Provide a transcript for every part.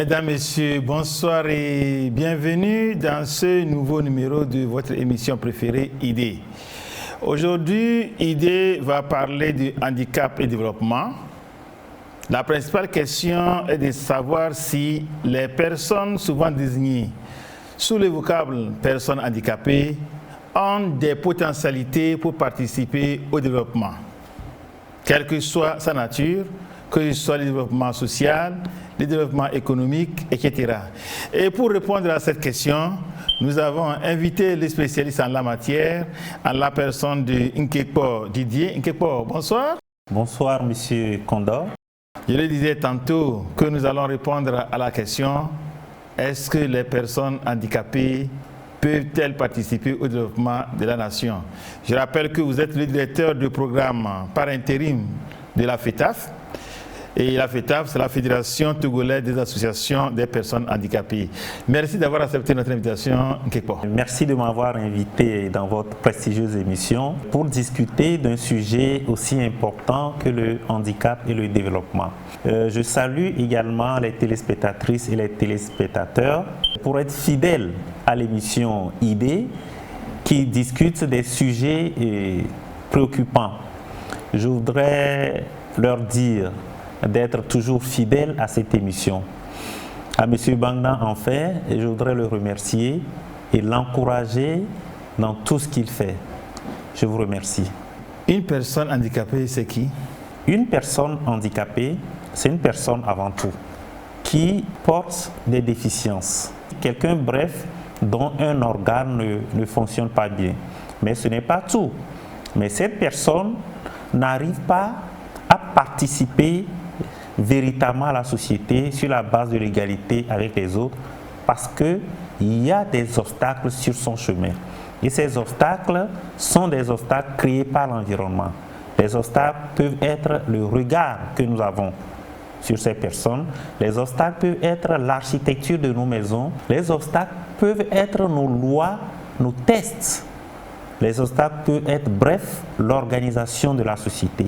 Mesdames, Messieurs, bonsoir et bienvenue dans ce nouveau numéro de votre émission préférée, Idées. Aujourd'hui, Idées va parler du handicap et développement. La principale question est de savoir si les personnes souvent désignées sous le vocable « personnes handicapées » ont des potentialités pour participer au développement, quelle que soit sa nature, que ce soit le développement social, le développement économique, etc. Et pour répondre à cette question, nous avons invité les spécialistes en la matière, en la personne de Nkekpo Didier. Nkekpo, bonsoir. Bonsoir, Monsieur Condor. Je le disais tantôt que nous allons répondre à la question « Est-ce que les personnes handicapées peuvent-elles participer au développement de la nation ?» Je rappelle que vous êtes le directeur du programme par intérim de la FETAF. Et la FETAF, c'est la Fédération togolaise des associations des personnes handicapées. Merci d'avoir accepté notre invitation, Nkekpo. Merci de m'avoir invité dans votre prestigieuse émission pour discuter d'un sujet aussi important que le handicap et le développement. Je salue également les téléspectatrices et les téléspectateurs pour être fidèles à l'émission Idées qui discute des sujets préoccupants. Je voudrais leur dire d'être toujours fidèle à cette émission. À M. Bangna, en fait, je voudrais le remercier et l'encourager dans tout ce qu'il fait. Je vous remercie. Une personne handicapée, c'est qui? Une personne handicapée, c'est une personne avant tout qui porte des déficiences. Quelqu'un, bref, dont un organe ne fonctionne pas bien. Mais ce n'est pas tout. Mais cette personne n'arrive pas à participer véritablement à la société sur la base de l'égalité avec les autres parce qu'il y a des obstacles sur son chemin. Et ces obstacles sont des obstacles créés par l'environnement. Les obstacles peuvent être le regard que nous avons sur ces personnes. Les obstacles peuvent être l'architecture de nos maisons. Les obstacles peuvent être nos lois, nos tests. Les obstacles peuvent être, bref, l'organisation de la société.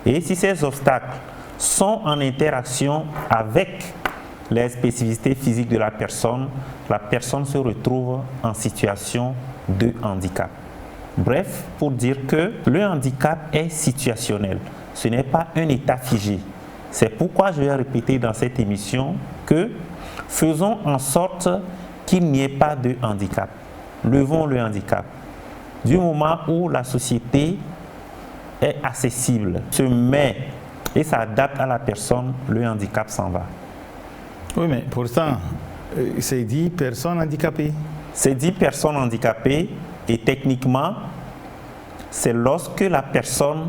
Et si ces obstacles sont en interaction avec les spécificités physiques de la personne se retrouve en situation de handicap. Bref, pour dire que le handicap est situationnel. Ce n'est pas un état figé. C'est pourquoi je vais répéter dans cette émission que faisons en sorte qu'il n'y ait pas de handicap. Levons le handicap. Du moment où la société est accessible, se met et s'adapte à la personne, le handicap s'en va. Oui, mais pourtant, c'est 10 personnes handicapées. C'est 10 personnes handicapées et techniquement, c'est lorsque la personne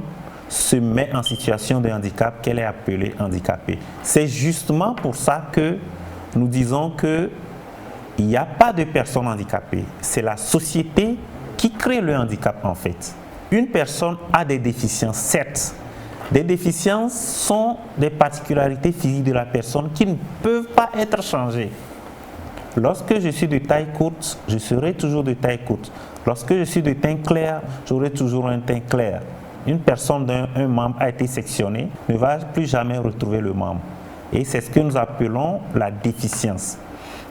se met en situation de handicap qu'elle est appelée handicapée. C'est justement pour ça que nous disons qu'il n'y a pas de personnes handicapées. C'est la société qui crée le handicap en fait. Une personne a des déficiences, certes. Des déficiences sont des particularités physiques de la personne qui ne peuvent pas être changées. Lorsque je suis de taille courte, je serai toujours de taille courte. Lorsque je suis de teint clair, j'aurai toujours un teint clair. Une personne dont un membre a été sectionné ne va plus jamais retrouver le membre. Et c'est ce que nous appelons la déficience.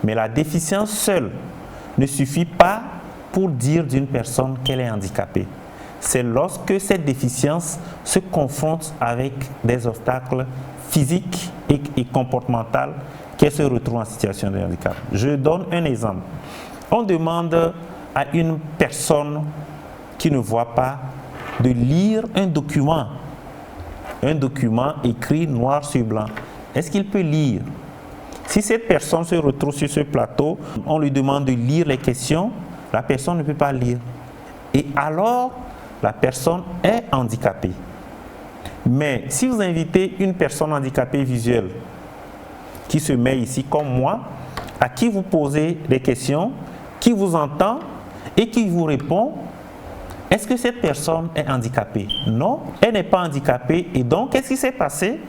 Mais la déficience seule ne suffit pas pour dire d'une personne qu'elle est handicapée. C'est lorsque cette déficience se confronte avec des obstacles physiques et comportementaux qu'elle se retrouve en situation de handicap. Je donne un exemple. On demande à une personne qui ne voit pas de lire un document écrit noir sur blanc. Est-ce qu'il peut lire? Si cette personne se retrouve sur ce plateau, on lui demande de lire les questions, la personne ne peut pas lire. Et alors, la personne est handicapée. Mais si vous invitez une personne handicapée visuelle qui se met ici comme moi, à qui vous posez des questions, qui vous entend et qui vous répond, est-ce que cette personne est handicapée? Non, elle n'est pas handicapée. Et donc, qu'est-ce qui s'est passé?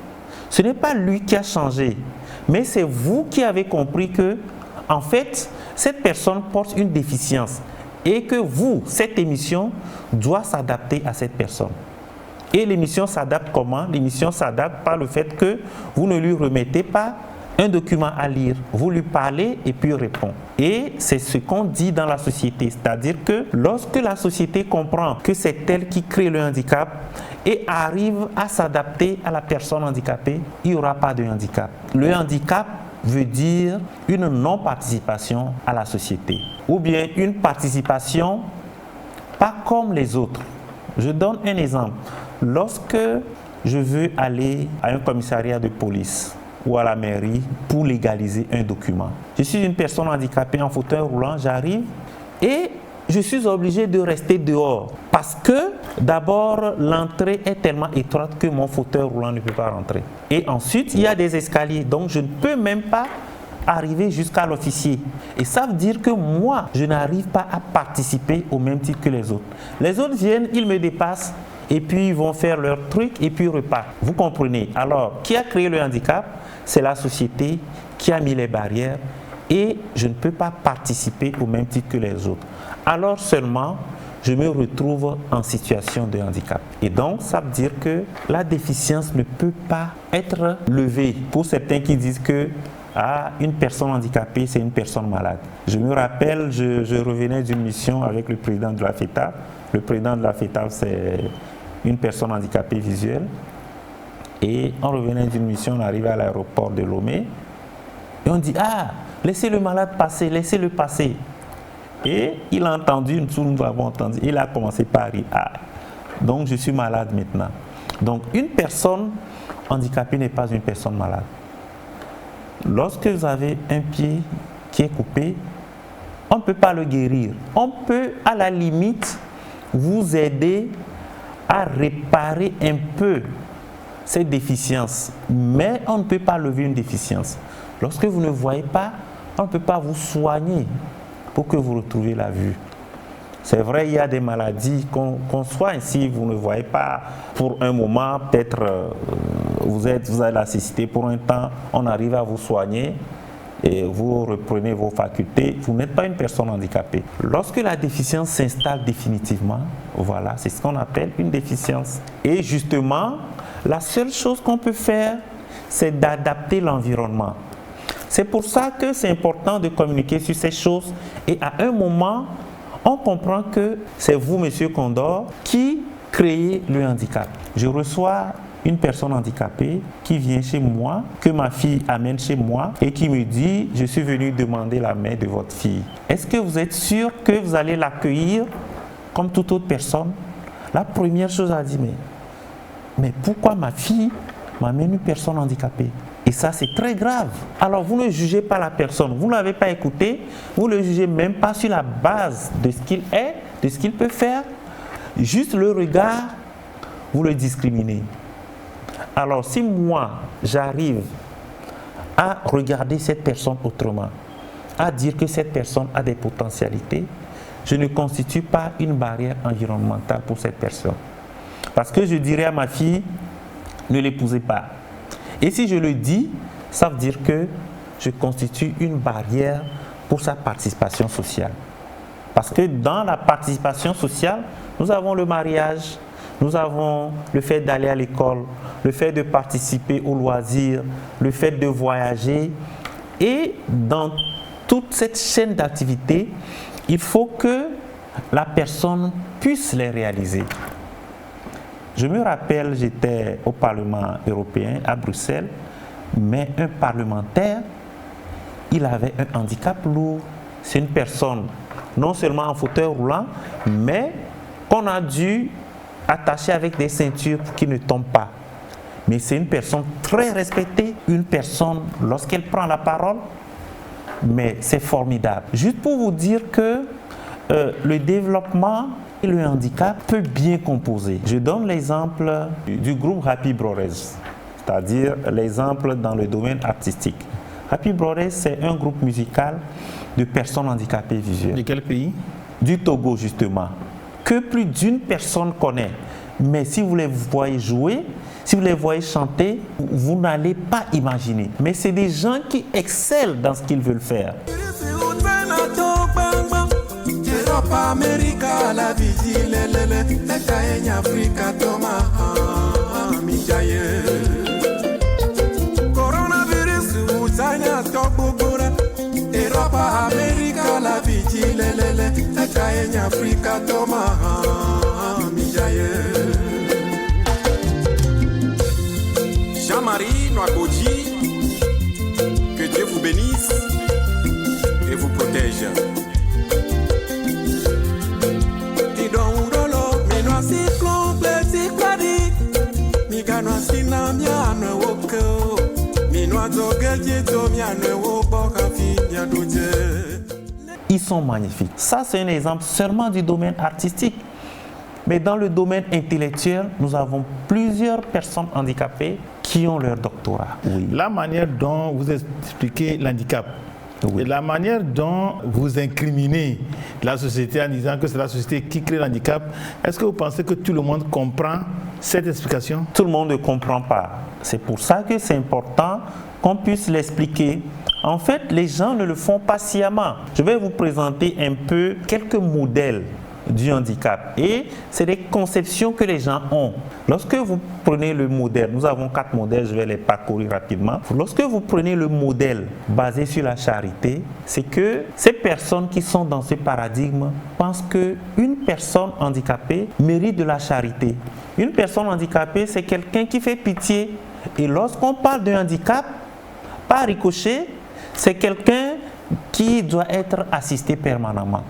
Ce n'est pas lui qui a changé, mais c'est vous qui avez compris que, en fait, cette personne porte une déficience. Et que vous, cette émission, doit s'adapter à cette personne. Et l'émission s'adapte comment? L'émission s'adapte par le fait que vous ne lui remettez pas un document à lire, vous lui parlez et puis il répond. Et c'est ce qu'on dit dans la société, c'est-à-dire que lorsque la société comprend que c'est elle qui crée le handicap et arrive à s'adapter à la personne handicapée, il n'y aura pas de handicap. Le handicap veut dire une non-participation à la société ou bien une participation pas comme les autres. Je donne un exemple. Lorsque je veux aller à un commissariat de police ou à la mairie pour légaliser un document, je suis une personne handicapée en fauteuil roulant, j'arrive et je suis obligé de rester dehors parce que d'abord l'entrée est tellement étroite que mon fauteuil roulant ne peut pas rentrer. Et ensuite il y a des escaliers, donc je ne peux même pas arriver jusqu'à l'officier. Et ça veut dire que moi, je n'arrive pas à participer au même titre que les autres. Les autres viennent, ils me dépassent et puis ils vont faire leur truc et puis ils repartent. Vous comprenez? Alors, qui a créé le handicap? C'est la société qui a mis les barrières et je ne peux pas participer au même titre que les autres. Alors seulement, je me retrouve en situation de handicap. Et donc, ça veut dire que la déficience ne peut pas être levée. Pour certains qui disent que une personne handicapée, c'est une personne malade. Je me rappelle, je revenais d'une mission avec le président de la FETAF. Le président de la FETAF, c'est une personne handicapée visuelle. Et on revenait d'une mission, on arrivait à l'aéroport de Lomé. Et on dit, laissez le malade passer, laissez-le passer. Et il a entendu, nous avons entendu, il a commencé par dire, donc je suis malade maintenant. Donc une personne handicapée n'est pas une personne malade. Lorsque vous avez un pied qui est coupé, on ne peut pas le guérir. On peut à la limite vous aider à réparer un peu cette déficience, mais on ne peut pas lever une déficience. Lorsque vous ne voyez pas, on ne peut pas vous soigner pour que vous retrouviez la vue. C'est vrai, il y a des maladies qu'on soigne. Si vous ne voyez pas pour un moment, peut-être vous avez la cécité pour un temps, on arrive à vous soigner et vous reprenez vos facultés. Vous n'êtes pas une personne handicapée. Lorsque la déficience s'installe définitivement, voilà, c'est ce qu'on appelle une déficience. Et justement, la seule chose qu'on peut faire, c'est d'adapter l'environnement. C'est pour ça que c'est important de communiquer sur ces choses et à un moment, on comprend que c'est vous, monsieur Condor, qui créez le handicap. Je reçois une personne handicapée qui vient chez moi, que ma fille amène chez moi et qui me dit « Je suis venu demander la main de votre fille. Est-ce que vous êtes sûr que vous allez l'accueillir comme toute autre personne ?» La première chose à dire « Mais pourquoi ma fille m'amène une personne handicapée ?» Et ça, c'est très grave. Alors, vous ne jugez pas la personne, vous ne l'avez pas écouté, vous ne le jugez même pas sur la base de ce qu'il est, de ce qu'il peut faire. Juste le regard, vous le discriminez. Alors, si moi, j'arrive à regarder cette personne autrement, à dire que cette personne a des potentialités, je ne constitue pas une barrière environnementale pour cette personne. Parce que je dirais à ma fille, ne l'épousez pas. Et si je le dis, ça veut dire que je constitue une barrière pour sa participation sociale. Parce que dans la participation sociale, nous avons le mariage, nous avons le fait d'aller à l'école, le fait de participer aux loisirs, le fait de voyager. Et dans toute cette chaîne d'activités, il faut que la personne puisse les réaliser. Je me rappelle, j'étais au Parlement européen à Bruxelles, mais un parlementaire, il avait un handicap lourd. C'est une personne non seulement en fauteuil roulant, mais qu'on a dû attacher avec des ceintures pour qu'il ne tombe pas. Mais c'est une personne très respectée, une personne, lorsqu'elle prend la parole, mais c'est formidable. Juste pour vous dire que le développement et le handicap peut bien composer. Je donne l'exemple du groupe Happy Brothers, c'est-à-dire l'exemple dans le domaine artistique. Happy Brothers, c'est un groupe musical de personnes handicapées visuelles. De quel pays? Du Togo, justement, que plus d'une personne connaît. Mais si vous les voyez jouer, si vous les voyez chanter, vous n'allez pas imaginer. Mais c'est des gens qui excellent dans ce qu'ils veulent faire. America la vigile lele Ekaenya Africa toma mijaye Coronavirus uza enya Africa toma mijaye. Jean-Marie Noakoji, que Dieu vous bénisse et vous protège. Tidongolo minwa cyclone blessy kwadi migano sina miano woko minwa zogelje to miano woko kafi nyadoje. Ils sont magnifiques. Ça, c'est un exemple seulement du domaine artistique. Mais dans le domaine intellectuel, nous avons plusieurs personnes handicapées qui ont leur doctorat. Oui. La manière dont vous expliquez l'handicap, oui, et la manière dont vous incriminez la société en disant que c'est la société qui crée l'handicap, est-ce que vous pensez que tout le monde comprend cette explication? Tout le monde ne comprend pas. C'est pour ça que c'est important qu'on puisse l'expliquer. En fait, les gens ne le font pas sciemment. Je vais vous présenter un peu quelques modèles du handicap. Et c'est des conceptions que les gens ont. Lorsque vous prenez le modèle, nous avons 4 modèles, je vais les parcourir rapidement. Lorsque vous prenez le modèle basé sur la charité, c'est que ces personnes qui sont dans ce paradigme pensent qu'une personne handicapée mérite de la charité. Une personne handicapée, c'est quelqu'un qui fait pitié. Et lorsqu'on parle de handicap, par ricochet, c'est quelqu'un qui doit être assisté permanemment.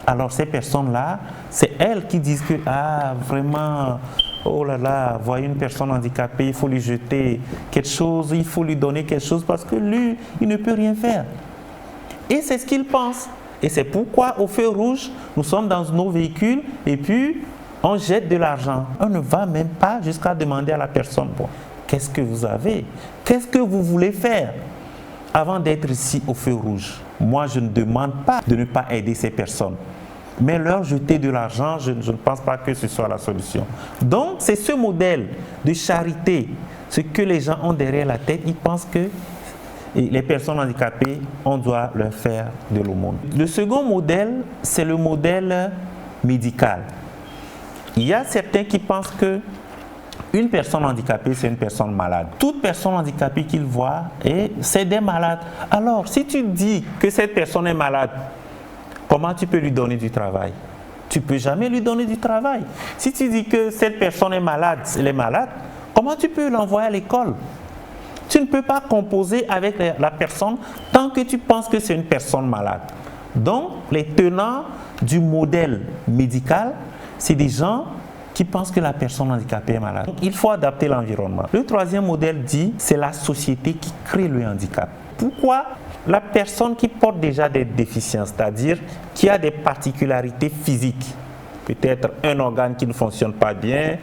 Alors ces personnes-là, c'est elles qui disent que, ah vraiment, oh là là, voyez une personne handicapée, il faut lui jeter quelque chose, il faut lui donner quelque chose parce que lui, il ne peut rien faire. Et c'est ce qu'ils pensent. Et c'est pourquoi au feu rouge, nous sommes dans nos véhicules et puis on jette de l'argent. On ne va même pas jusqu'à demander à la personne, bon, qu'est-ce que vous avez? Qu'est-ce que vous voulez faire? Avant d'être ici au feu rouge, moi je ne demande pas de ne pas aider ces personnes. Mais leur jeter de l'argent, je ne pense pas que ce soit la solution. Donc c'est ce modèle de charité, ce que les gens ont derrière la tête, ils pensent que les personnes handicapées, on doit leur faire de l'aumône. Le second modèle, c'est le modèle médical. Il y a certains qui pensent que une personne handicapée, c'est une personne malade. Toute personne handicapée qu'ils voient, c'est des malades. Alors, si tu dis que cette personne est malade, comment tu peux lui donner du travail? Tu ne peux jamais lui donner du travail. Si tu dis que cette personne est malade, elle est malade, comment tu peux l'envoyer à l'école? Tu ne peux pas composer avec la personne tant que tu penses que c'est une personne malade. Donc, les tenants du modèle médical, c'est des gens qui pensent que la personne handicapée est malade. Donc, il faut adapter l'environnement. Le troisième modèle dit, c'est la société qui crée le handicap. Pourquoi la personne qui porte déjà des déficiences, c'est-à-dire qui a des particularités physiques, peut-être un organe qui ne fonctionne pas bien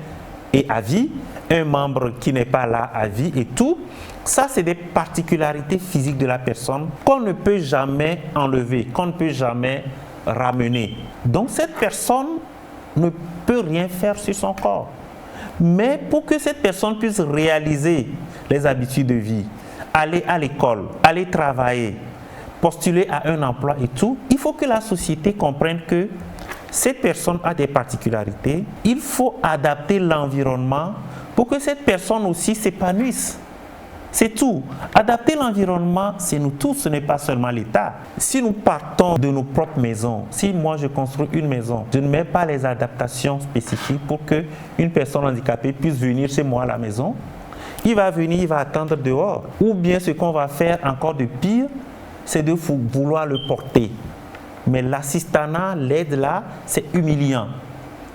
et à vie, un membre qui n'est pas là à vie et tout, ça c'est des particularités physiques de la personne qu'on ne peut jamais enlever, qu'on ne peut jamais ramener. Donc cette personne ne peut rien faire sur son corps. Mais pour que cette personne puisse réaliser les habitudes de vie, aller à l'école, aller travailler, postuler à un emploi et tout, il faut que la société comprenne que cette personne a des particularités. Il faut adapter l'environnement pour que cette personne aussi s'épanouisse. C'est tout. Adapter l'environnement, c'est nous tous, ce n'est pas seulement l'État. Si nous partons de nos propres maisons, si moi je construis une maison, je ne mets pas les adaptations spécifiques pour qu'une personne handicapée puisse venir chez moi à la maison, il va venir, il va attendre dehors. Ou bien ce qu'on va faire encore de pire, c'est de vouloir le porter. Mais l'assistanat, l'aide là, c'est humiliant.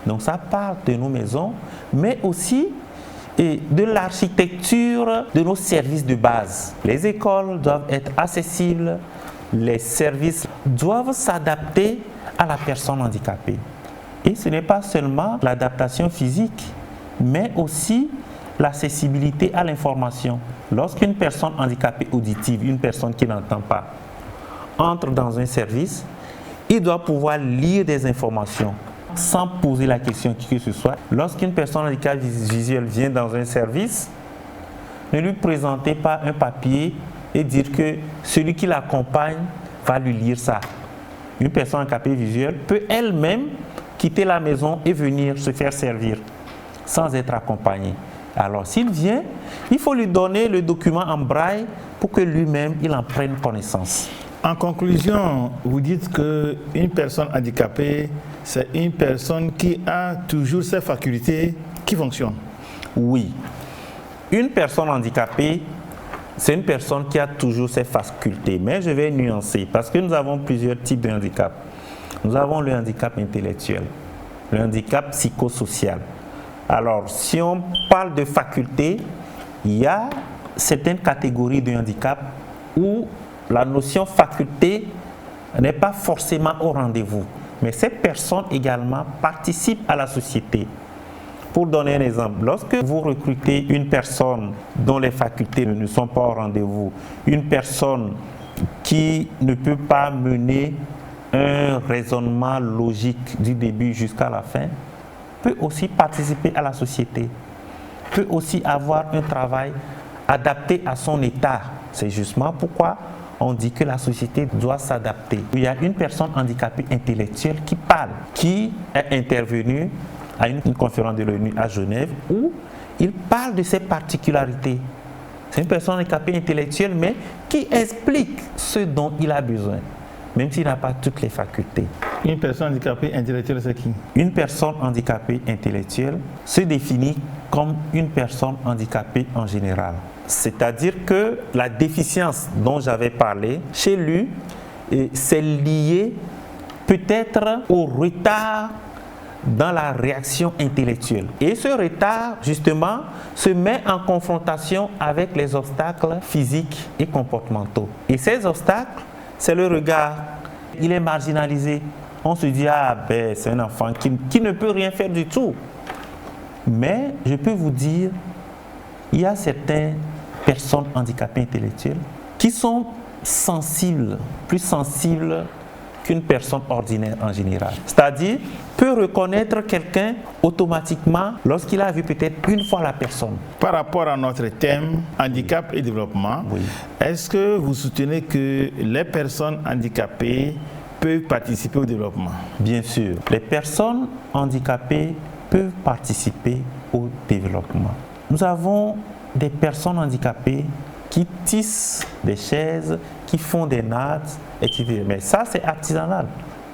Donc ça part de nos maisons, mais aussi de l'architecture de nos services de base. Les écoles doivent être accessibles, les services doivent s'adapter à la personne handicapée. Et ce n'est pas seulement l'adaptation physique, mais aussi l'accessibilité à l'information. Lorsqu'une personne handicapée auditive, une personne qui n'entend pas, entre dans un service, il doit pouvoir lire des informations sans poser la question qui que ce soit. Lorsqu'une personne handicapée visuelle vient dans un service, ne lui présentez pas un papier et dire que celui qui l'accompagne va lui lire ça. Une personne handicapée visuelle peut elle-même quitter la maison et venir se faire servir sans être accompagnée. Alors s'il vient, il faut lui donner le document en braille pour que lui-même il en prenne connaissance. En conclusion, vous dites qu'une personne handicapée, c'est une personne qui a toujours ses facultés qui fonctionnent. Oui. Une personne handicapée, c'est une personne qui a toujours ses facultés. Mais je vais nuancer parce que nous avons plusieurs types de handicap. Nous avons le handicap intellectuel, le handicap psychosocial. Alors, si on parle de facultés, il y a certaines catégories de handicap où la notion faculté n'est pas forcément au rendez-vous. Mais ces personnes également participent à la société. Pour donner un exemple, lorsque vous recrutez une personne dont les facultés ne sont pas au rendez-vous, une personne qui ne peut pas mener un raisonnement logique du début jusqu'à la fin, peut aussi participer à la société, peut aussi avoir un travail adapté à son état. C'est justement pourquoi on dit que la société doit s'adapter. Il y a une personne handicapée intellectuelle qui parle, qui est intervenue à une conférence de l'ONU à Genève où il parle de ses particularités. C'est une personne handicapée intellectuelle mais qui explique ce dont il a besoin, même s'il n'a pas toutes les facultés. Une personne handicapée intellectuelle, c'est qui? Une personne handicapée intellectuelle se définit comme une personne handicapée en général. C'est-à-dire que la déficience dont j'avais parlé, chez lui, c'est lié peut-être au retard dans la réaction intellectuelle. Et ce retard, justement, se met en confrontation avec les obstacles physiques et comportementaux. Et ces obstacles, c'est le regard. Il est marginalisé. On se dit, ah ben, c'est un enfant qui ne peut rien faire du tout. Mais je peux vous dire, il y a certaines personnes handicapées intellectuelles qui sont sensibles, plus sensibles qu'une personne ordinaire en général. C'est-à-dire, peut reconnaître quelqu'un automatiquement lorsqu'il a vu peut-être une fois la personne. Par rapport à notre thème, handicap et développement, Oui. Est-ce que vous soutenez que les personnes handicapées peuvent participer au développement? Bien sûr, les personnes handicapées peuvent participer au développement. Nous avons des personnes handicapées qui tissent des chaises, qui font des nattes, etc. Mais ça, c'est artisanal.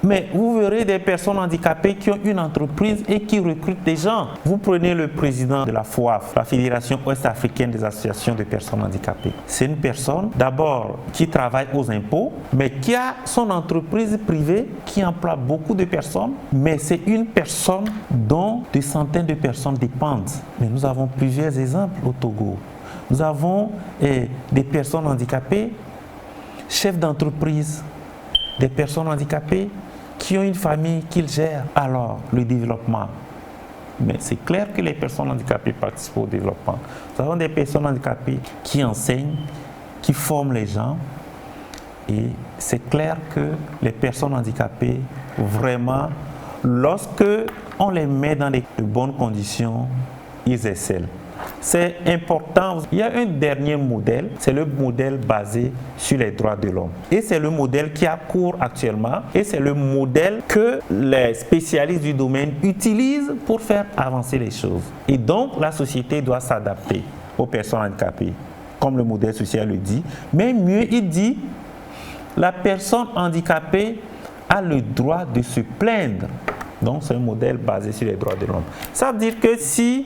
Mais vous verrez des personnes handicapées qui ont une entreprise et qui recrutent des gens. Vous prenez le président de la FOAF, la Fédération Ouest-Africaine des associations de personnes handicapées. C'est une personne, d'abord, qui travaille aux impôts, mais qui a son entreprise privée, qui emploie beaucoup de personnes, mais c'est une personne dont des centaines de personnes dépendent. Mais nous avons plusieurs exemples au Togo. Nous avons des personnes handicapées, chefs d'entreprise, des personnes handicapées qui ont une famille qu'ils gèrent. Alors, le développement. Mais c'est clair que les personnes handicapées participent au développement. Nous avons des personnes handicapées qui enseignent, qui forment les gens. Et c'est clair que les personnes handicapées, vraiment, lorsque on les met dans de bonnes conditions, ils excellent. C'est important. Il y a un dernier modèle, c'est le modèle basé sur les droits de l'homme. Et c'est le modèle qui a cours actuellement et c'est le modèle que les spécialistes du domaine utilisent pour faire avancer les choses. Et donc, la société doit s'adapter aux personnes handicapées, comme le modèle social le dit. Mais mieux, il dit, la personne handicapée a le droit de se plaindre. Donc, c'est un modèle basé sur les droits de l'homme. Ça veut dire que si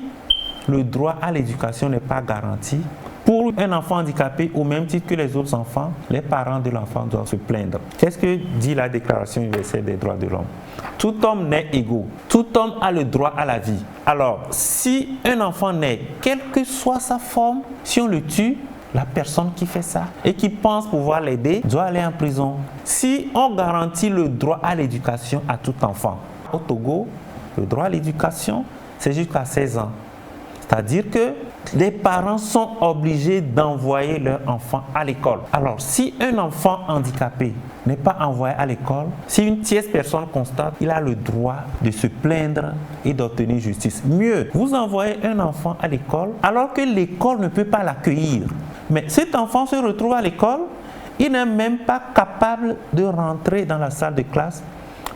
le droit à l'éducation n'est pas garanti, pour un enfant handicapé, au même titre que les autres enfants, les parents de l'enfant doivent se plaindre. Qu'est-ce que dit la Déclaration universelle des droits de l'homme? Tout homme naît égaux. Tout homme a le droit à la vie. Alors, si un enfant naît, quelle que soit sa forme, si on le tue, la personne qui fait ça et qui pense pouvoir l'aider doit aller en prison. Si on garantit le droit à l'éducation à tout enfant, au Togo, le droit à l'éducation, c'est jusqu'à 16 ans. C'est-à-dire que les parents sont obligés d'envoyer leur enfant à l'école. Alors, si un enfant handicapé n'est pas envoyé à l'école, si une tierce personne constate, il a le droit de se plaindre et d'obtenir justice. Mieux, vous envoyez un enfant à l'école alors que l'école ne peut pas l'accueillir. Mais cet enfant se retrouve à l'école, il n'est même pas capable de rentrer dans la salle de classe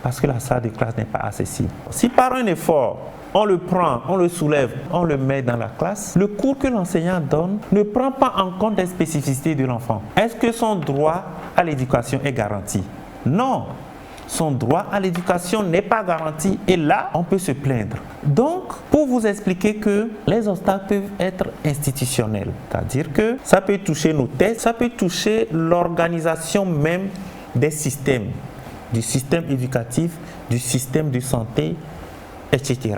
parce que la salle de classe n'est pas accessible. Si par un effort, on le prend, on le soulève, on le met dans la classe, le cours que l'enseignant donne ne prend pas en compte les spécificités de l'enfant. Est-ce que son droit à l'éducation est garanti? Non. Son droit à l'éducation n'est pas garanti et là, on peut se plaindre. Donc, pour vous expliquer que les obstacles peuvent être institutionnels, c'est-à-dire que ça peut toucher nos tests, ça peut toucher l'organisation même des systèmes, du système éducatif, du système de santé, etc.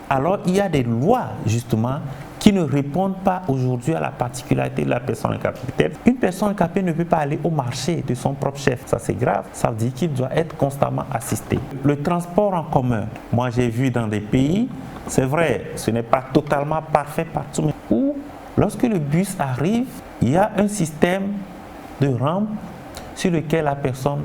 Alors, il y a des lois, justement, qui ne répondent pas aujourd'hui à la particularité de la personne handicapée. Peut-être une personne handicapée ne peut pas aller au marché de son propre chef. Ça, c'est grave. Ça veut dire qu'il doit être constamment assisté. Le transport en commun, moi j'ai vu dans des pays, c'est vrai, ce n'est pas totalement parfait partout, mais où, lorsque le bus arrive, il y a un système de rampe sur lequel la personne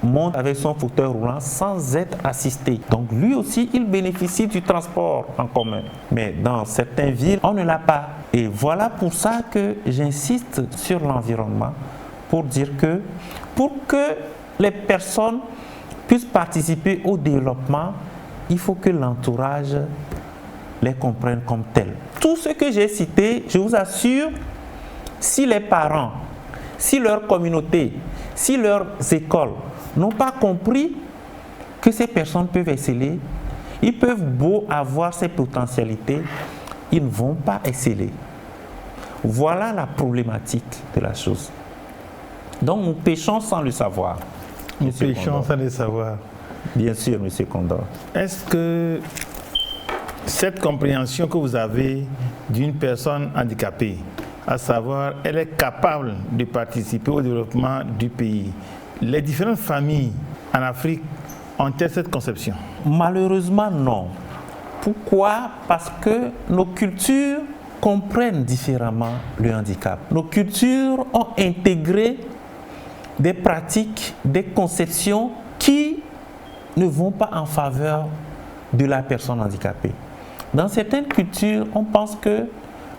monte avec son fauteuil roulant sans être assisté. Donc lui aussi, il bénéficie du transport en commun. Mais dans certaines villes, on ne l'a pas. Et voilà pour ça que j'insiste sur l'environnement, pour dire que pour que les personnes puissent participer au développement, il faut que l'entourage les comprenne comme tels. Tout ce que j'ai cité, je vous assure, si les parents, si leur communauté, si leurs écoles n'ont pas compris que ces personnes peuvent exceller, ils peuvent beau avoir ces potentialités, ils ne vont pas exceller. Voilà la problématique de la chose. Donc nous péchons sans le savoir. Nous péchons sans le savoir. Bien sûr, M. Condor. Est-ce que cette compréhension que vous avez d'une personne handicapée, à savoir, elle est capable de participer au développement du pays, les différentes familles en Afrique ont-elles cette conception? Malheureusement, non. Pourquoi? Parce que nos cultures comprennent différemment le handicap. Nos cultures ont intégré des pratiques, des conceptions qui ne vont pas en faveur de la personne handicapée. Dans certaines cultures, on pense que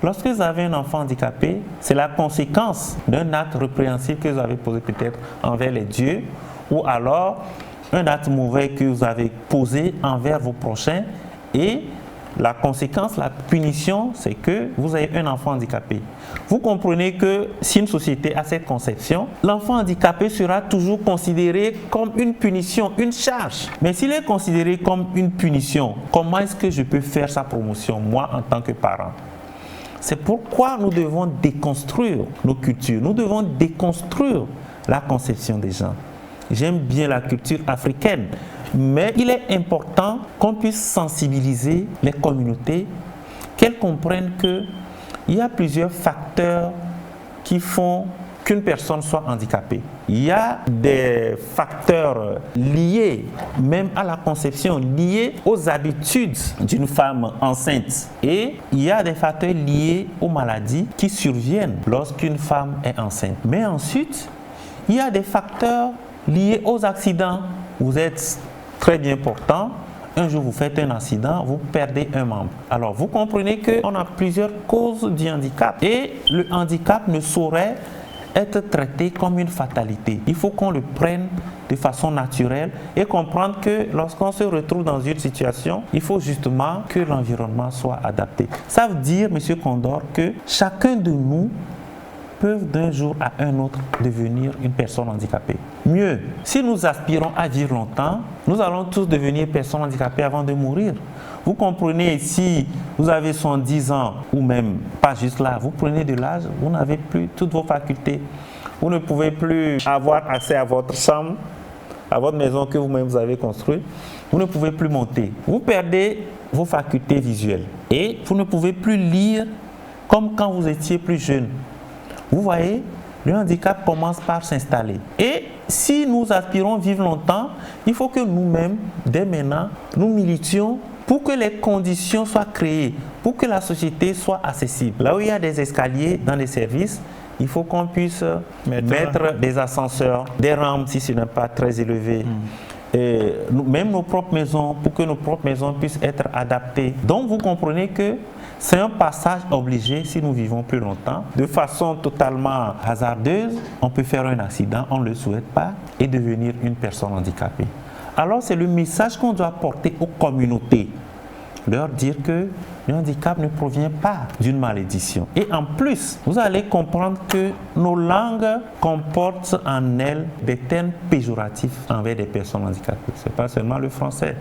lorsque vous avez un enfant handicapé, c'est la conséquence d'un acte répréhensible que vous avez posé peut-être envers les dieux, ou alors un acte mauvais que vous avez posé envers vos prochains, et la conséquence, la punition, c'est que vous avez un enfant handicapé. Vous comprenez que si une société a cette conception, l'enfant handicapé sera toujours considéré comme une punition, une charge. Mais s'il est considéré comme une punition, comment est-ce que je peux faire sa promotion, moi, en tant que parent? C'est pourquoi nous devons déconstruire nos cultures, nous devons déconstruire la conception des gens. J'aime bien la culture africaine, mais il est important qu'on puisse sensibiliser les communautés, qu'elles comprennent qu'il y a plusieurs facteurs qui font qu'une personne soit handicapée. Il y a des facteurs liés même à la conception, liés aux habitudes d'une femme enceinte. Et il y a des facteurs liés aux maladies qui surviennent lorsqu'une femme est enceinte. Mais ensuite, il y a des facteurs liés aux accidents. Vous êtes très bien portant, un jour vous faites un accident, vous perdez un membre. Alors vous comprenez qu'on a plusieurs causes du handicap et le handicap ne saurait être traité comme une fatalité. Il faut qu'on le prenne de façon naturelle et comprendre que lorsqu'on se retrouve dans une situation, il faut justement que l'environnement soit adapté. Ça veut dire, M. Condor, que chacun de nous peut d'un jour à un autre devenir une personne handicapée. Mieux, si nous aspirons à vivre longtemps, nous allons tous devenir personnes handicapées avant de mourir. Vous comprenez, si vous avez 70 ans, ou même pas juste là, vous prenez de l'âge, vous n'avez plus toutes vos facultés. Vous ne pouvez plus avoir accès à votre chambre, à votre maison que vous-même vous avez construite. Vous ne pouvez plus monter. Vous perdez vos facultés visuelles. Et vous ne pouvez plus lire comme quand vous étiez plus jeune. Vous voyez, le handicap commence par s'installer. Et si nous aspirons à vivre longtemps, il faut que nous-mêmes, dès maintenant, nous militions pour que les conditions soient créées, pour que la société soit accessible. Là où il y a des escaliers dans les services, il faut qu'on puisse mettre des ascenseurs, des rampes si ce n'est pas très élevé. Et même nos propres maisons, pour que nos propres maisons puissent être adaptées. Donc vous comprenez que c'est un passage obligé si nous vivons plus longtemps. De façon totalement hasardeuse, on peut faire un accident, on ne le souhaite pas, et devenir une personne handicapée. Alors c'est le message qu'on doit porter aux communautés. leur dire que le handicap ne provient pas d'une malédiction. Et en plus, vous allez comprendre que nos langues comportent en elles des termes péjoratifs envers des personnes handicapées. Ce n'est pas seulement le français.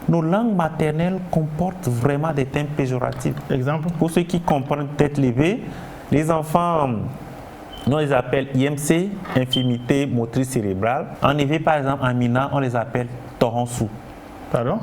Nos langues maternelles comportent vraiment des termes péjoratifs. Exemple? Pour ceux qui comprennent tête levée, les enfants, on les appelle IMC, infirmité motrice cérébrale. En éveil, par exemple, en Mina, on les appelle Tohonsou. Pardon?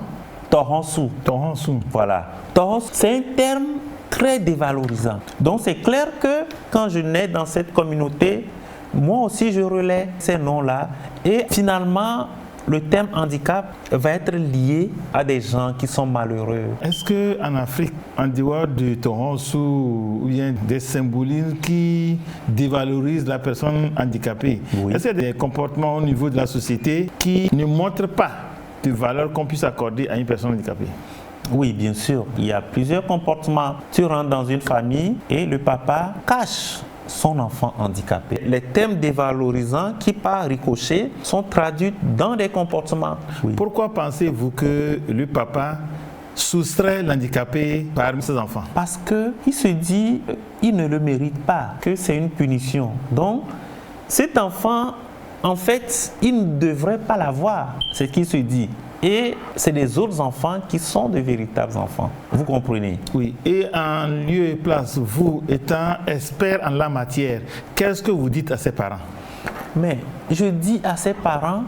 Tohonsou. Tohonsou. Voilà. Tohonsou, c'est un terme très dévalorisant. Donc c'est clair que quand je nais dans cette communauté, moi aussi je relais ces noms-là. Et finalement, le terme handicap va être lié à des gens qui sont malheureux. Est-ce qu'en Afrique, en dehors de Tohonsou, il y a des symbolismes qui dévalorisent la personne handicapée? Oui. Est-ce qu'il y a des comportements au niveau de la société qui ne montrent pas de valeur qu'on puisse accorder à une personne handicapée? Oui, bien sûr. Il y a plusieurs comportements. Tu rentres dans une famille et le papa cache son enfant handicapé. Les thèmes dévalorisants qui, par ricochet, sont traduits dans des comportements. Oui. Pourquoi pensez-vous que le papa soustrait l'handicapé parmi ses enfants? Parce qu'il se dit qu'il ne le mérite pas, que c'est une punition. Donc, cet enfant, en fait, il ne devrait pas l'avoir, c'est ce qu'il se dit. Et c'est des autres enfants qui sont de véritables enfants. Vous comprenez? Oui. Et en lieu et place, vous étant expert en la matière, qu'est-ce que vous dites à ses parents? Mais je dis à ses parents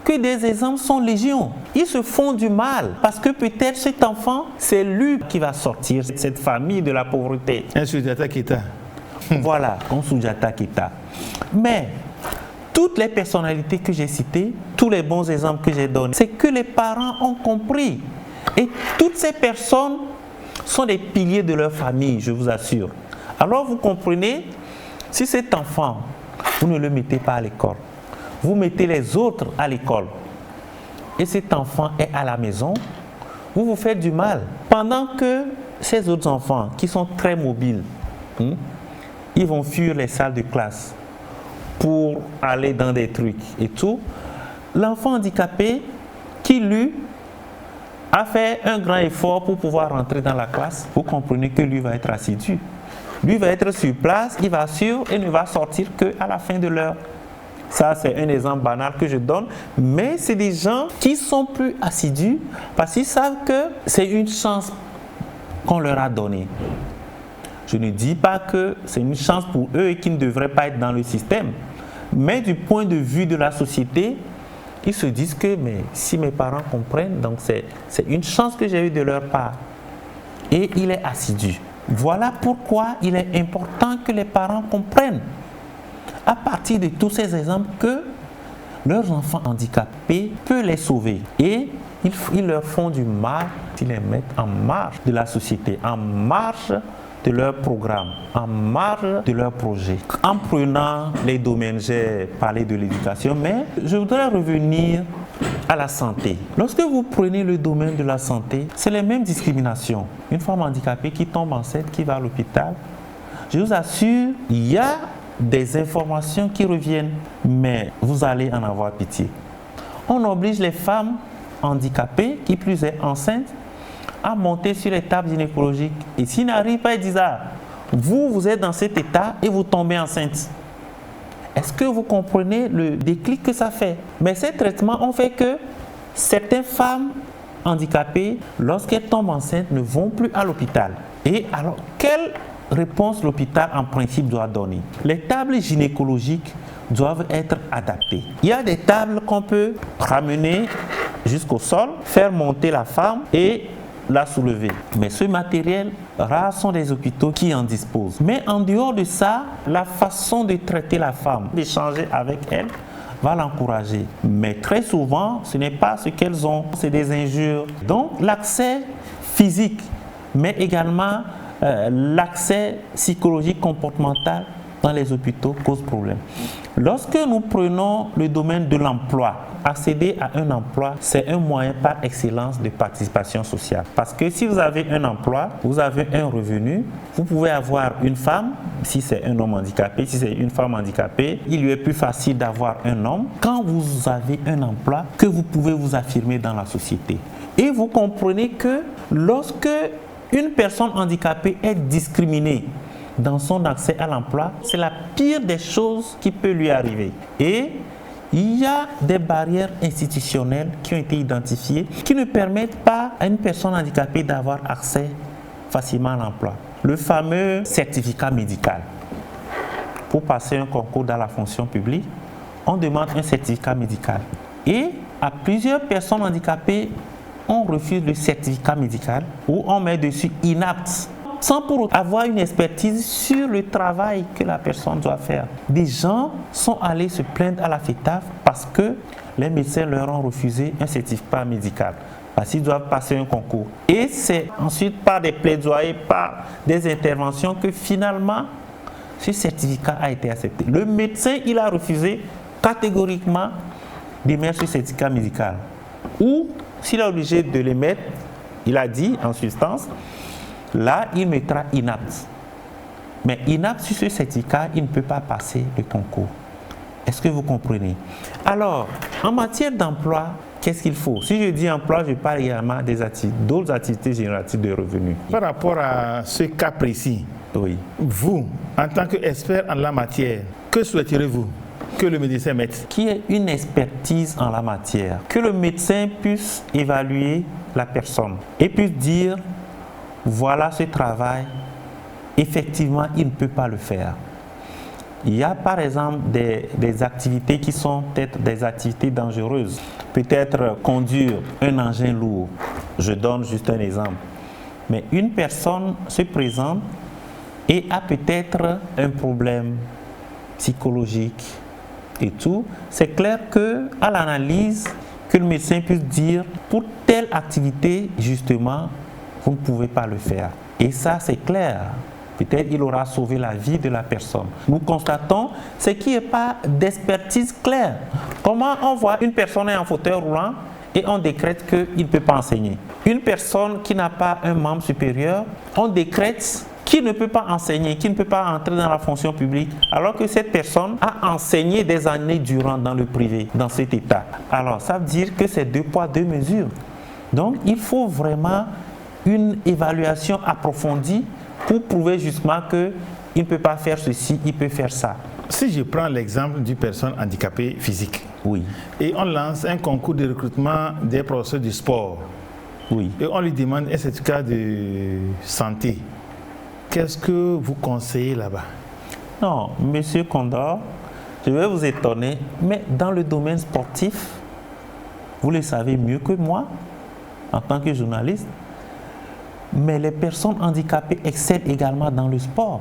que des exemples sont légion. Ils se font du mal parce que peut-être cet enfant, c'est lui qui va sortir cette famille de la pauvreté. Un Soundiata Keita. Voilà, comme Soundiata Keita. Mais toutes les personnalités que j'ai citées, tous les bons exemples que j'ai donnés, c'est que les parents ont compris. Et toutes ces personnes sont des piliers de leur famille, je vous assure. Alors vous comprenez, si cet enfant, vous ne le mettez pas à l'école, vous mettez les autres à l'école, et cet enfant est à la maison, vous vous faites du mal. Pendant que ces autres enfants, qui sont très mobiles, ils vont fuir les salles de classe pour aller dans des trucs et tout, l'enfant handicapé qui, lui, a fait un grand effort pour pouvoir rentrer dans la classe, vous comprenez que lui va être assidu. Lui va être sur place, il va suivre et ne va sortir qu'à la fin de l'heure. Ça, c'est un exemple banal que je donne, mais c'est des gens qui sont plus assidus parce qu'ils savent que c'est une chance qu'on leur a donnée. Je ne dis pas que c'est une chance pour eux et qu'ils ne devraient pas être dans le système. Mais du point de vue de la société, ils se disent que mais si mes parents comprennent, donc c'est une chance que j'ai eue de leur part. Et il est assidu. Voilà pourquoi il est important que les parents comprennent, à partir de tous ces exemples, que leurs enfants handicapés peuvent les sauver. Et ils leur font du mal s'ils les mettent en marge de la société, en marge de leur programme, en marge de leur projet. En prenant les domaines, j'ai parlé de l'éducation, mais je voudrais revenir à la santé. Lorsque vous prenez le domaine de la santé, c'est les mêmes discriminations. Une femme handicapée qui tombe enceinte, qui va à l'hôpital, je vous assure, il y a des informations qui reviennent, mais vous allez en avoir pitié. On oblige les femmes handicapées, qui plus est enceintes, à monter sur les tables gynécologiques. Et s'ils n'arrivent pas, ils disent, vous êtes dans cet état et vous tombez enceinte. Est-ce que vous comprenez le déclic que ça fait? Mais ces traitements ont fait que certaines femmes handicapées, lorsqu'elles tombent enceintes, ne vont plus à l'hôpital. Et alors, quelle réponse l'hôpital en principe doit donner? Les tables gynécologiques doivent être adaptées. Il y a des tables qu'on peut ramener jusqu'au sol, faire monter la femme et la soulever. Mais ce matériel, rares sont les hôpitaux qui en disposent. Mais en dehors de ça, la façon de traiter la femme, d'échanger avec elle, va l'encourager. Mais très souvent, ce n'est pas ce qu'elles ont, c'est des injures. Donc l'accès physique, mais également l'accès psychologique, comportemental dans les hôpitaux cause problème. Lorsque nous prenons le domaine de l'emploi, accéder à un emploi, c'est un moyen par excellence de participation sociale. Parce que si vous avez un emploi, vous avez un revenu, vous pouvez avoir une femme, si c'est un homme handicapé, si c'est une femme handicapée, il lui est plus facile d'avoir un homme quand vous avez un emploi que vous pouvez vous affirmer dans la société. Et vous comprenez que lorsque une personne handicapée est discriminée dans son accès à l'emploi, c'est la pire des choses qui peut lui arriver. Et il y a des barrières institutionnelles qui ont été identifiées qui ne permettent pas à une personne handicapée d'avoir accès facilement à l'emploi. Le fameux certificat médical. Pour passer un concours dans la fonction publique, on demande un certificat médical. Et à plusieurs personnes handicapées, on refuse le certificat médical ou on met dessus inapte, sans pour avoir une expertise sur le travail que la personne doit faire. Des gens sont allés se plaindre à la FETAF parce que les médecins leur ont refusé un certificat médical, parce qu'ils doivent passer un concours. Et c'est ensuite par des plaidoyers, par des interventions que finalement ce certificat a été accepté. Le médecin, il a refusé catégoriquement d'émettre ce certificat médical. Ou s'il est obligé de l'émettre, il a dit en substance, là, il mettra inapte. Mais inapte sur ce certificat, il ne peut pas passer le concours. Est-ce que vous comprenez? Alors, en matière d'emploi, qu'est-ce qu'il faut? Si je dis emploi, je parle également d'autres activités génératives de revenus. Par rapport à ce cas précis, oui. Vous, en tant qu'expert en la matière, que souhaiteriez-vous que le médecin mette? Qui est une expertise en la matière. Que le médecin puisse évaluer la personne et puisse dire voilà ce travail, effectivement, il ne peut pas le faire. Il y a par exemple des activités qui sont peut-être des activités dangereuses. Peut-être conduire un engin lourd. Je donne juste un exemple. Mais une personne se présente et a peut-être un problème psychologique et tout. C'est clair qu'à l'analyse, que le médecin puisse dire pour telle activité, justement, vous ne pouvez pas le faire. Et ça, c'est clair. Peut-être il aura sauvé la vie de la personne. Nous constatons ce qui n'est pas d'expertise claire. Comment on voit une personne en fauteuil roulant et on décrète qu'il ne peut pas enseigner. Une personne qui n'a pas un membre supérieur, on décrète qu'il ne peut pas enseigner, qu'il ne peut pas entrer dans la fonction publique, alors que cette personne a enseigné des années durant dans le privé, dans cet état. Alors, ça veut dire que c'est 2 poids, 2 mesures. Donc, il faut vraiment une évaluation approfondie pour prouver justement qu'il ne peut pas faire ceci, il peut faire ça. Si je prends l'exemple d'une personne handicapée physique, oui, et on lance un concours de recrutement des professeurs du sport, oui, et on lui demande un certificat de santé, qu'est-ce que vous conseillez là-bas? Non, Monsieur Condor, je vais vous étonner, mais dans le domaine sportif, vous le savez mieux que moi, en tant que journaliste, mais les personnes handicapées excellent également dans le sport.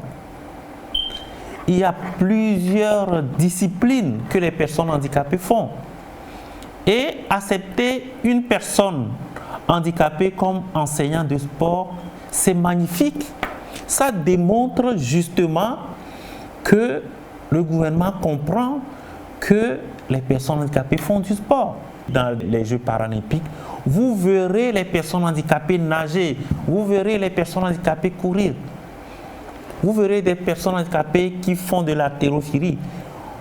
Il y a plusieurs disciplines que les personnes handicapées font. Et accepter une personne handicapée comme enseignant de sport, c'est magnifique. Ça démontre justement que le gouvernement comprend que les personnes handicapées font du sport. Dans les Jeux paralympiques, vous verrez les personnes handicapées nager, vous verrez les personnes handicapées courir, vous verrez des personnes handicapées qui font de l'haltérophilie,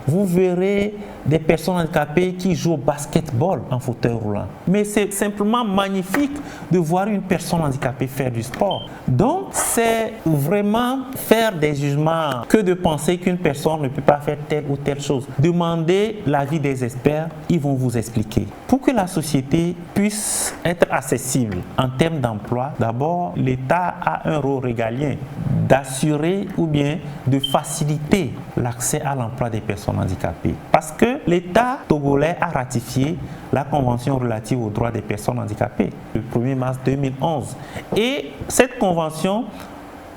vous verrez des personnes handicapées qui jouent au basketball en fauteuil roulant. Mais c'est simplement magnifique de voir une personne handicapée faire du sport. Donc, c'est vraiment faire des jugements que de penser qu'une personne ne peut pas faire telle ou telle chose. Demandez l'avis des experts, ils vont vous expliquer. Pour que la société puisse être accessible en termes d'emploi, d'abord, l'État a un rôle régalien d'assurer ou bien de faciliter l'accès à l'emploi des personnes handicapées. Parce que l'État togolais a ratifié la Convention relative aux droits des personnes handicapées le 1er mars 2011. Et cette convention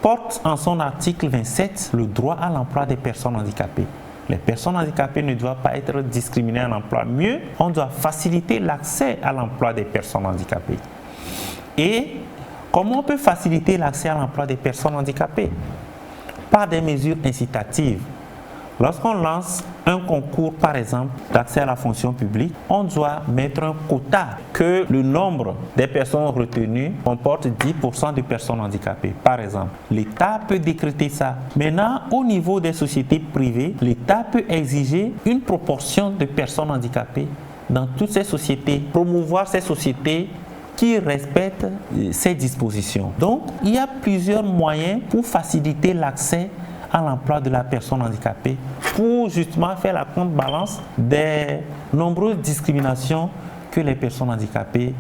porte en son article 27 le droit à l'emploi des personnes handicapées. Les personnes handicapées ne doivent pas être discriminées en emploi. Mieux, on doit faciliter l'accès à l'emploi des personnes handicapées. Et comment on peut faciliter l'accès à l'emploi des personnes handicapées? Par des mesures incitatives, Lorsqu'on lance un concours, par exemple, d'accès à la fonction publique, on doit mettre un quota que le nombre des personnes retenues comporte 10% de personnes handicapées, par exemple. L'État peut décréter ça. Maintenant, au niveau des sociétés privées, l'État peut exiger une proportion de personnes handicapées dans toutes ces sociétés, promouvoir ces sociétés qui respectent ces dispositions. Donc, il y a plusieurs moyens pour faciliter l'accès à l'emploi de la personne handicapée, pour justement faire la contrebalance des nombreuses discriminations que les personnes handicapées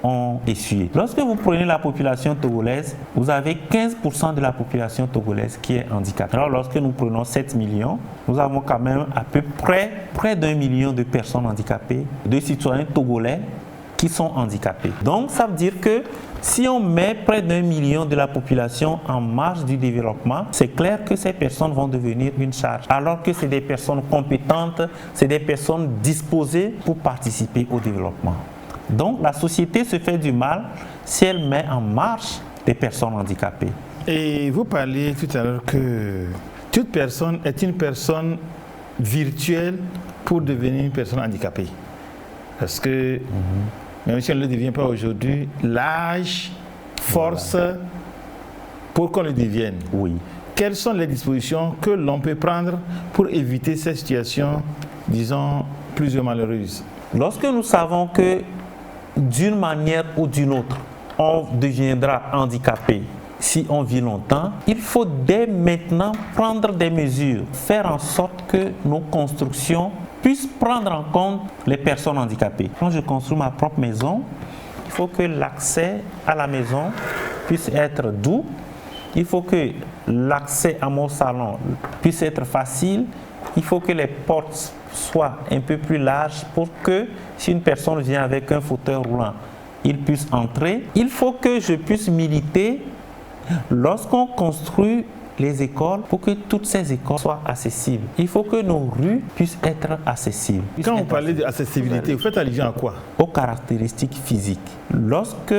ont essuyées. Lorsque vous prenez la population togolaise, vous avez 15% de la population togolaise qui est handicapée. Alors lorsque nous prenons 7 millions, nous avons quand même à peu près d'1 million de personnes handicapées, de citoyens togolais qui sont handicapés. Donc ça veut dire que si on met près d'1 million de la population en marge du développement, c'est clair que ces personnes vont devenir une charge. Alors que c'est des personnes compétentes, c'est des personnes disposées pour participer au développement. Donc la société se fait du mal si elle met en marge des personnes handicapées. Et vous parliez tout à l'heure que toute personne est une personne virtuelle pour devenir une personne handicapée. Parce que même si on ne le devient pas aujourd'hui, l'âge force pour qu'on le devienne. Oui. Quelles sont les dispositions que l'on peut prendre pour éviter ces situations, disons, plus ou malheureuses? Lorsque nous savons que d'une manière ou d'une autre, on deviendra handicapé si on vit longtemps, il faut dès maintenant prendre des mesures, faire en sorte que nos constructions puissent prendre en compte les personnes handicapées. Quand je construis ma propre maison, il faut que l'accès à la maison puisse être doux. Il faut que l'accès à mon salon puisse être facile. Il faut que les portes soient un peu plus larges pour que si une personne vient avec un fauteuil roulant, il puisse entrer. Il faut que je puisse militer lorsqu'on construit les écoles pour que toutes ces écoles soient accessibles. Il faut que nos rues puissent être accessibles. Quand vous parlez d'accessibilité, vous faites allusion à quoi? Aux caractéristiques physiques. Lorsque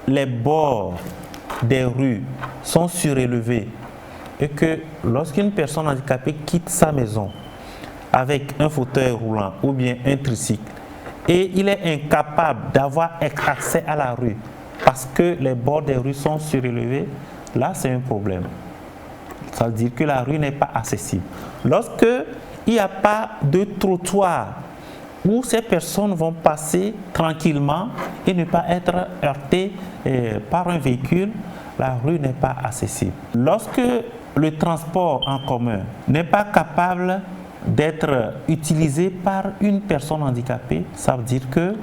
les bords des rues sont surélevés et que lorsqu'une personne handicapée quitte sa maison avec un fauteuil roulant ou bien un tricycle et il est incapable d'avoir accès à la rue parce que les bords des rues sont surélevés, là c'est un problème. Ça veut dire que la rue n'est pas accessible. Lorsque il n'y a pas de trottoir où ces personnes vont passer tranquillement et ne pas être heurtées par un véhicule, la rue n'est pas accessible. Lorsque le transport en commun n'est pas capable d'être utilisé par une personne handicapée, ça veut dire que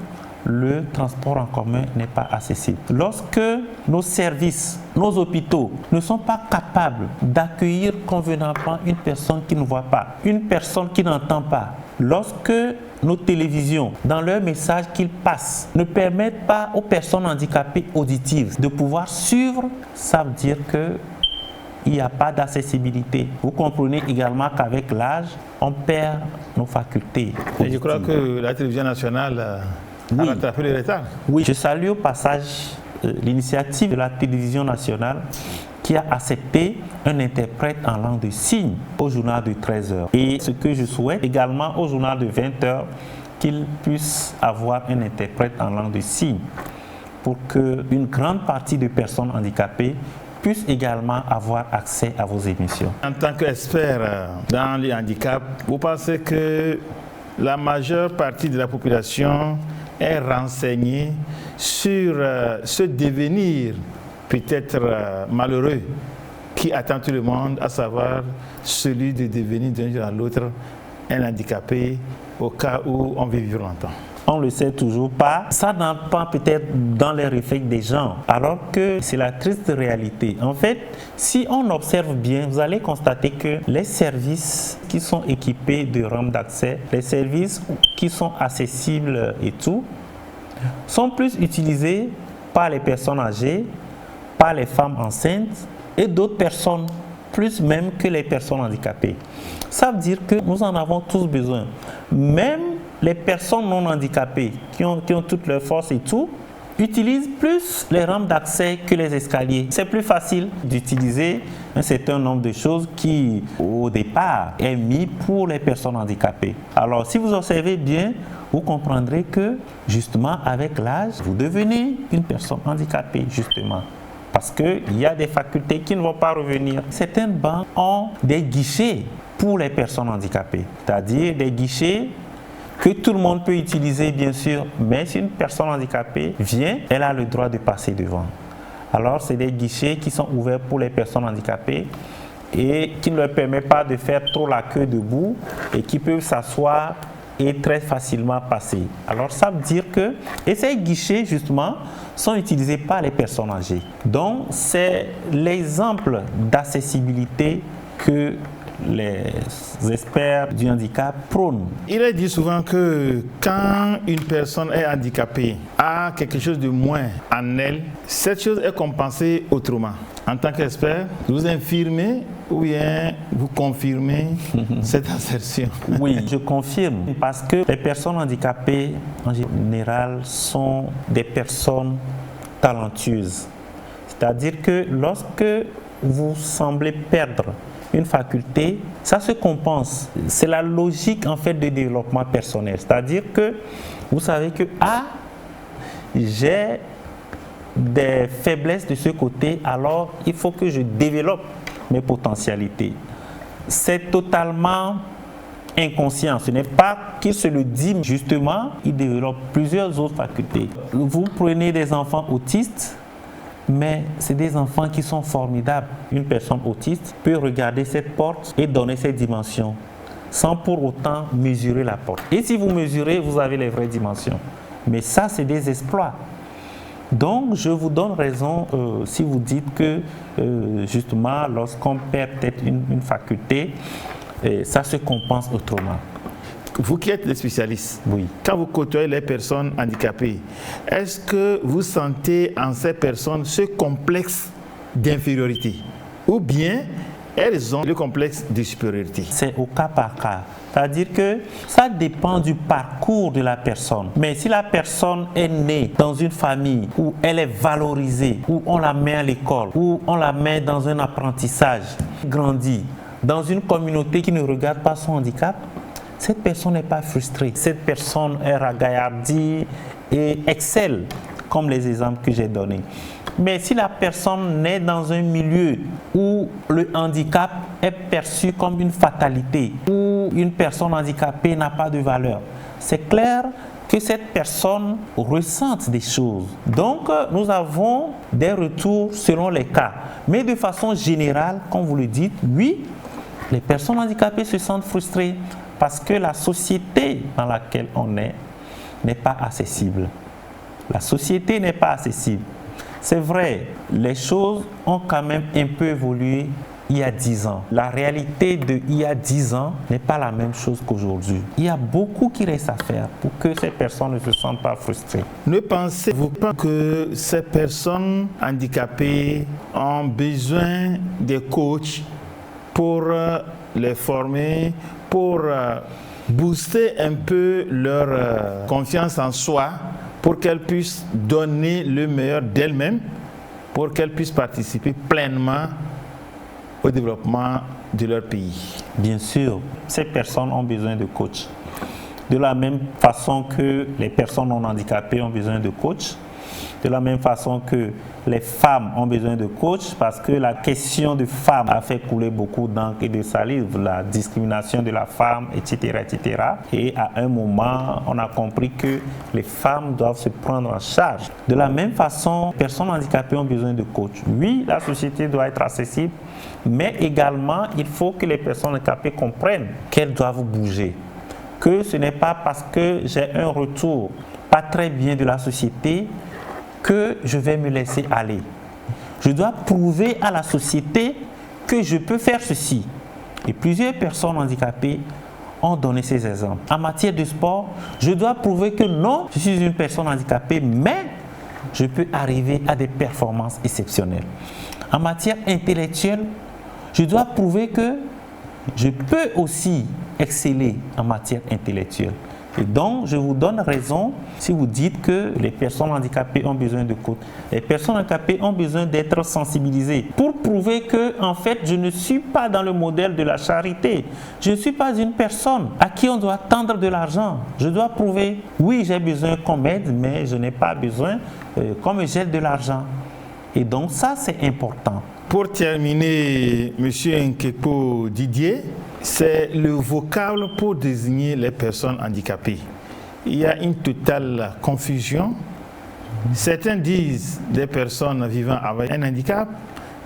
le transport en commun n'est pas accessible. Lorsque nos services, nos hôpitaux ne sont pas capables d'accueillir convenablement une personne qui ne voit pas, une personne qui n'entend pas, lorsque nos télévisions, dans leurs messages qu'ils passent, ne permettent pas aux personnes handicapées auditives de pouvoir suivre, ça veut dire que il n'y a pas d'accessibilité. Vous comprenez également qu'avec l'âge, on perd nos facultés. Et je crois que la télévision nationale a rattrapé le retard. Oui, je salue au passage l'initiative de la télévision nationale qui a accepté un interprète en langue de signes au journal de 13h. Et ce que je souhaite également au journal de 20h, qu'il puisse avoir un interprète en langue de signes pour qu'une grande partie des personnes handicapées puissent également avoir accès à vos émissions. En tant qu'expert dans les handicaps, vous pensez que la majeure partie de la population est renseignée sur ce devenir peut-être malheureux qui attend tout le monde, à savoir celui de devenir d'un jour à l'autre un handicapé au cas où on veut vivre longtemps? On ne le sait toujours pas. Ça n'entre pas peut-être dans les réflexes des gens, alors que c'est la triste réalité. En fait, si on observe bien, vous allez constater que les services qui sont équipés de rampes d'accès, les services qui sont accessibles et tout, sont plus utilisés par les personnes âgées, par les femmes enceintes et d'autres personnes, plus même que les personnes handicapées. Ça veut dire que nous en avons tous besoin. Même les personnes non handicapées qui ont toutes leurs forces et tout, utilisent plus les rampes d'accès que les escaliers. C'est plus facile d'utiliser un certain nombre de choses qui, au départ, est mis pour les personnes handicapées. Alors, si vous observez bien, vous comprendrez que, justement, avec l'âge, vous devenez une personne handicapée, justement. Parce qu'il y a des facultés qui ne vont pas revenir. Certaines banques ont des guichets pour les personnes handicapées, c'est-à-dire des guichets que tout le monde peut utiliser, bien sûr, mais si une personne handicapée vient, elle a le droit de passer devant. Alors, c'est des guichets qui sont ouverts pour les personnes handicapées et qui ne leur permettent pas de faire trop la queue debout et qui peuvent s'asseoir et très facilement passer. Alors, ça veut dire que, et ces guichets, justement, sont utilisés par les personnes âgées. Donc, c'est l'exemple d'accessibilité que les experts du handicap prônent. Il est dit souvent que quand une personne est handicapée, a quelque chose de moins en elle, cette chose est compensée autrement. En tant qu'expert, vous infirmez ou bien vous confirmez cette assertion? Oui, je confirme, parce que les personnes handicapées, en général, sont des personnes talentueuses. C'est-à-dire que lorsque vous semblez perdre une faculté, ça se compense. C'est la logique en fait de développement personnel. C'est-à-dire que vous savez que j'ai des faiblesses de ce côté, alors il faut que je développe mes potentialités. C'est totalement inconscient. Ce n'est pas qu'il se le dit, justement, il développe plusieurs autres facultés. Vous prenez des enfants autistes, mais c'est des enfants qui sont formidables. Une personne autiste peut regarder cette porte et donner ses dimensions sans pour autant mesurer la porte. Et si vous mesurez, vous avez les vraies dimensions. Mais ça, c'est des exploits. Donc, je vous donne raison si vous dites que, justement, lorsqu'on perd peut-être une faculté, ça se compense autrement. Vous qui êtes des spécialistes, oui. Quand vous côtoyez les personnes handicapées, est-ce que vous sentez en ces personnes ce complexe d'infériorité? Ou bien elles ont le complexe de supériorité? C'est au cas par cas. C'est-à-dire que ça dépend du parcours de la personne. Mais si la personne est née dans une famille où elle est valorisée, où on la met à l'école, où on la met dans un apprentissage, grandit dans une communauté qui ne regarde pas son handicap, cette personne n'est pas frustrée. Cette personne est ragaillardie et excelle, comme les exemples que j'ai donnés. Mais si la personne naît dans un milieu où le handicap est perçu comme une fatalité, où une personne handicapée n'a pas de valeur, c'est clair que cette personne ressente des choses. Donc, nous avons des retours selon les cas. Mais de façon générale, comme vous le dites, oui, les personnes handicapées se sentent frustrées parce que la société dans laquelle on est n'est pas accessible. La société n'est pas accessible. C'est vrai, les choses ont quand même un peu évolué il y a 10 ans. La réalité d'il y a 10 ans n'est pas la même chose qu'aujourd'hui. Il y a beaucoup qui reste à faire pour que ces personnes ne se sentent pas frustrées. Ne pensez-vous pas que ces personnes handicapées ont besoin des coachs pour les former, pour booster un peu leur confiance en soi, pour qu'elles puissent donner le meilleur d'elles-mêmes, pour qu'elles puissent participer pleinement au développement de leur pays? Bien sûr, ces personnes ont besoin de coachs. De la même façon que les personnes non handicapées ont besoin de coachs, de la même façon que les femmes ont besoin de coachs, parce que la question de femmes a fait couler beaucoup d'encre et de salive, la discrimination de la femme, etc., etc. Et à un moment, on a compris que les femmes doivent se prendre en charge. De la même façon, les personnes handicapées ont besoin de coachs. Oui, la société doit être accessible, mais également, il faut que les personnes handicapées comprennent qu'elles doivent bouger. Que ce n'est pas parce que j'ai un retour pas très bien de la société que je vais me laisser aller. Je dois prouver à la société que je peux faire ceci. Et plusieurs personnes handicapées ont donné ces exemples. En matière de sport, je dois prouver que non, je suis une personne handicapée, mais je peux arriver à des performances exceptionnelles. En matière intellectuelle, je dois prouver que je peux aussi exceller en matière intellectuelle. Et donc, je vous donne raison si vous dites que les personnes handicapées ont besoin de coach. Les personnes handicapées ont besoin d'être sensibilisées pour prouver que, en fait, je ne suis pas dans le modèle de la charité. Je ne suis pas une personne à qui on doit tendre de l'argent. Je dois prouver, oui, j'ai besoin qu'on m'aide, mais je n'ai pas besoin qu'on me jette de l'argent. Et donc, ça, c'est important. Pour terminer, M. Nkepo Didier, c'est le vocable pour désigner les personnes handicapées. Il y a une totale confusion. Certains disent des personnes vivant avec un handicap,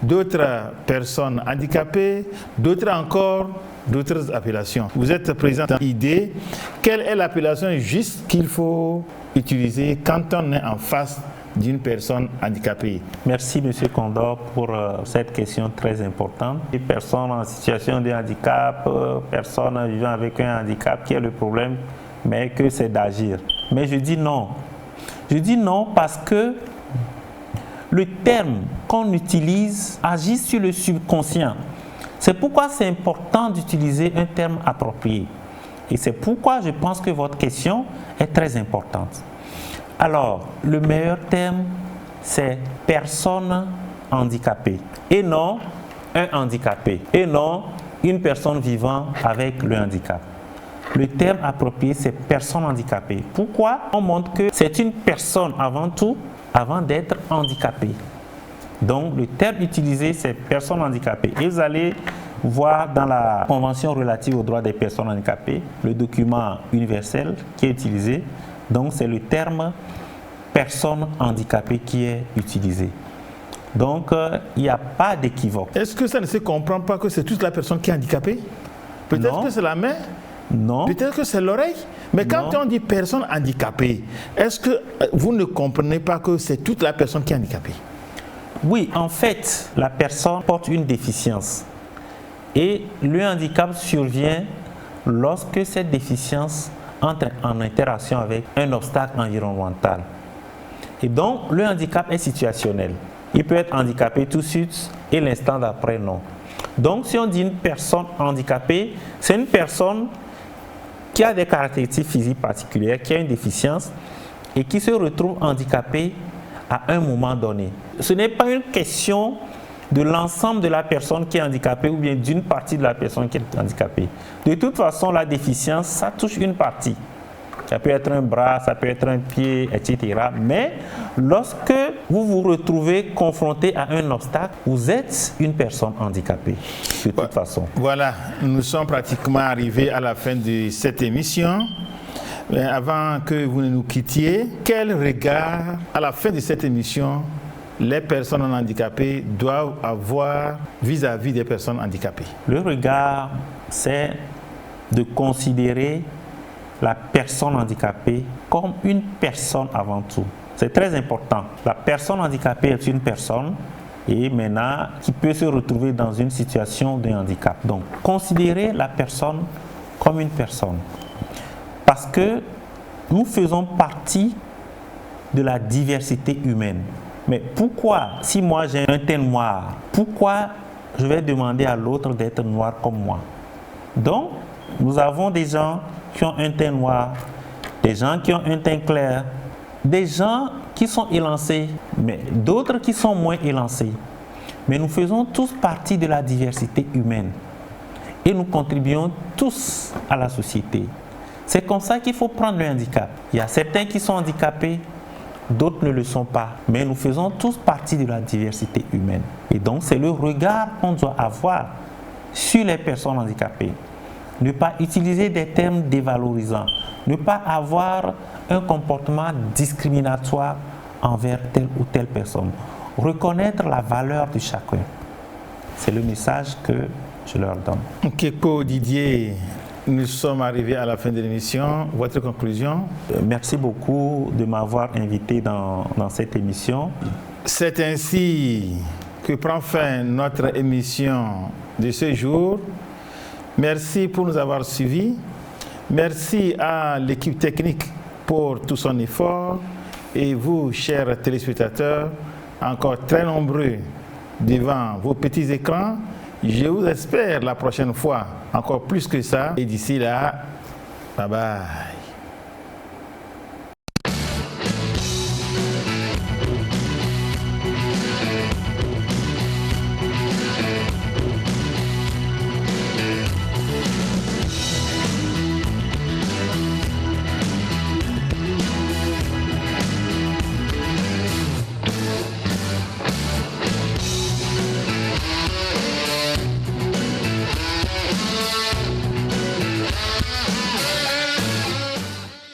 d'autres personnes handicapées, d'autres encore d'autres appellations. Vous êtes président dans l'idée. Quelle est l'appellation juste qu'il faut utiliser quand on est en face d'une personne handicapée? Merci M. Condor pour cette question très importante. Les personnes en situation de handicap, personnes vivant avec un handicap, qui est le problème, mais que c'est d'agir. Mais je dis non. Je dis non parce que le terme qu'on utilise agit sur le subconscient. C'est pourquoi c'est important d'utiliser un terme approprié. Et c'est pourquoi je pense que votre question est très importante. Alors, le meilleur terme, c'est personne handicapée et non un handicapé et non une personne vivant avec le handicap. Le terme approprié, c'est personne handicapée. Pourquoi? On montre que c'est une personne avant tout, avant d'être handicapée. Donc, le terme utilisé, c'est personne handicapée. Et vous allez voir dans la Convention relative aux droits des personnes handicapées, le document universel qui est utilisé. Donc, c'est le terme personne handicapée qui est utilisé. Donc, il n'y a pas d'équivoque. Est-ce que ça ne se comprend pas que c'est toute la personne qui est handicapée? Peut-être que c'est la main? Non. Peut-être que c'est l'oreille? Mais quand on dit personne handicapée, est-ce que vous ne comprenez pas que c'est toute la personne qui est handicapée? Oui, en fait, la personne porte une déficience. Et le handicap survient lorsque cette déficience entre en interaction avec un obstacle environnemental. Et donc, le handicap est situationnel. Il peut être handicapé tout de suite et l'instant d'après, non. Donc, si on dit une personne handicapée, c'est une personne qui a des caractéristiques physiques particulières, qui a une déficience et qui se retrouve handicapée à un moment donné. Ce n'est pas une question de l'ensemble de la personne qui est handicapée ou bien d'une partie de la personne qui est handicapée. De toute façon, la déficience, ça touche une partie. Ça peut être un bras, ça peut être un pied, etc. Mais lorsque vous vous retrouvez confronté à un obstacle, vous êtes une personne handicapée, de toute façon. Voilà, nous sommes pratiquement arrivés à la fin de cette émission. Mais avant que vous ne nous quittiez, quel regard, à la fin de cette émission, les personnes handicapées doivent avoir vis-à-vis des personnes handicapées? Le regard, c'est de considérer la personne handicapée comme une personne avant tout. C'est très important. La personne handicapée est une personne et maintenant qui peut se retrouver dans une situation de handicap. Donc, considérer la personne comme une personne. Parce que nous faisons partie de la diversité humaine. Mais pourquoi, si moi j'ai un teint noir, pourquoi je vais demander à l'autre d'être noir comme moi? Donc, nous avons des gens qui ont un teint noir, des gens qui ont un teint clair, des gens qui sont élancés, mais d'autres qui sont moins élancés. Mais nous faisons tous partie de la diversité humaine et nous contribuons tous à la société. C'est comme ça qu'il faut prendre le handicap. Il y a certains qui sont handicapés, d'autres ne le sont pas, mais nous faisons tous partie de la diversité humaine. Et donc c'est le regard qu'on doit avoir sur les personnes handicapées. Ne pas utiliser des termes dévalorisants, ne pas avoir un comportement discriminatoire envers telle ou telle personne. Reconnaître la valeur de chacun. C'est le message que je leur donne. Nkepo Didier, nous sommes arrivés à la fin de l'émission. Votre conclusion? Merci beaucoup de m'avoir invité dans cette émission. C'est ainsi que prend fin notre émission de ce jour. Merci pour nous avoir suivis. Merci à l'équipe technique pour tout son effort. Et vous, chers téléspectateurs, encore très nombreux devant vos petits écrans, je vous espère la prochaine fois encore plus que ça. Et d'ici là, bye bye.